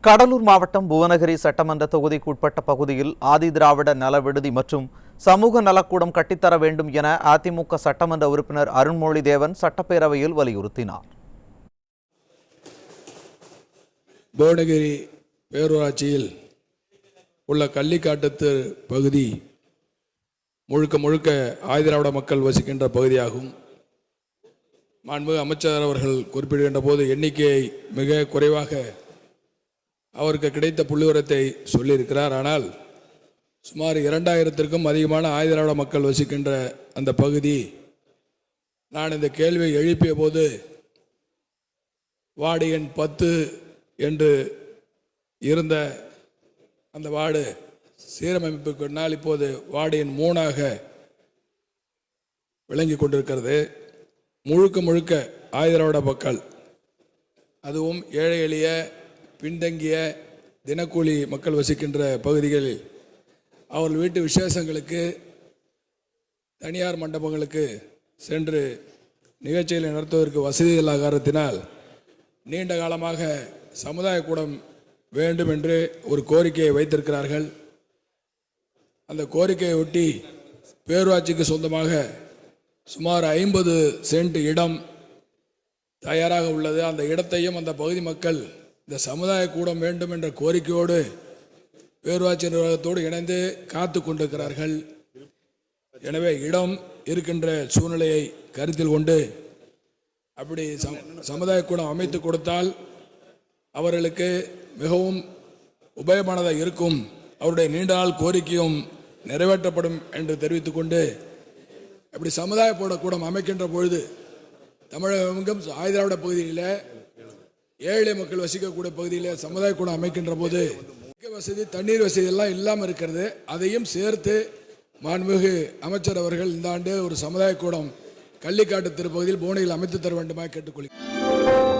கடலூர் மாவட்டம் புவனகிரி சட்டமன்ற தொகுதிக்குட்பட்ட பகுதியில் ஆதிதிராவிட நல விடுதி மற்றும் சமூக நலக்கூடம் கட்டித்தர வேண்டும் என அதிமுக சட்டமன்ற உறுப்பினர் அருண்மொழி தேவன் சட்டப்பேரவையில் வலியுறுத்தினார். புவனகிரி பேரூராட்சியில் உள்ள கள்ளிக்காட்டு பகுதி முழுக்க முழுக்க ஆதிதிராவிட மக்கள் வசிக்கின்ற பகுதியாகும். மாண்புமிகு அமைச்சர் அவர்கள் குறிப்பிடுகின்ற போது எண்ணிக்கையை மிக குறைவாக அவருக்கு கிடைத்த புள்ளிவிவரத்தை சொல்லியிருக்கிறார். ஆனால் சுமார் 2000த்திற்கும் அதிகமான ஆதிதிராவிட மக்கள் வசிக்கின்ற அந்த பகுதி, நான் இந்த கேள்வியை எழுப்பிய போது வார்டு எண் 10 என்று இருந்த அந்த வார்டு சீரமைப்புக்கு பின்னால் இப்போது வார்டு எண் 3ஆக விளங்கி கொண்டிருக்கிறது. முழுக்க முழுக்க ஆதிதிராவிட மக்கள், அதுவும் ஏழை எளிய பின்தங்கிய தினக்கூலி மக்கள் வசிக்கின்ற பகுதிகளில் அவர்கள் வீட்டு விசேஷங்களுக்கு தனியார் மண்டபங்களுக்கு சென்று நிகழ்ச்சிகளை நடத்துவதற்கு வசதி இல்லாத காரணத்தினால் நீண்ட காலமாக சமுதாய கூடம் வேண்டும் என்று ஒரு கோரிக்கையை வைத்திருக்கிறார்கள். அந்த கோரிக்கையை ஒட்டி பேரூராட்சிக்கு சொந்தமாக சுமார் 50 சென்ட் இடம் தயாராக உள்ளது. அந்த இடத்தையும் அந்த பகுதி மக்கள் இந்த சமுதாய கூடம் வேண்டும் என்ற கோரிக்கையோடு பேரூராட்சி நிர்வாகத்தோடு இணைந்து காத்து கொண்டிருக்கிறார்கள். எனவே இடம் இருக்கின்ற சூழ்நிலையை கருத்தில் கொண்டு அப்படி சமுதாய கூடம் அமைத்து கொடுத்தால் அவர்களுக்கு மிகவும் உபயோகமானதாக இருக்கும். அவருடைய நீண்ட நாள் கோரிக்கையும் நிறைவேற்றப்படும் என்று தெரிவித்துக் கொண்டு, அப்படி சமுதாய கூடம் அமைக்கின்ற பொழுது தமிழகம் ஆதிதிராவிட பகுதியில் ஏழை மக்கள் வசிக்கக்கூடிய பகுதியில் சமுதாய கூடம் அமைக்கின்ற போது வசதி, தண்ணீர் வசதி எல்லாம் இல்லாமல் இருக்கிறது. அதையும் சேர்த்து மாண்புமிகு அமைச்சர் அவர்கள் இந்த ஆண்டு ஒரு சமுதாய கூடம் கள்ளிக்காட்டு திருப்பகுதியில் புவனகிரியில் அமைத்து தர வேண்டுமாக கேட்டுக்கொள்கிறேன்.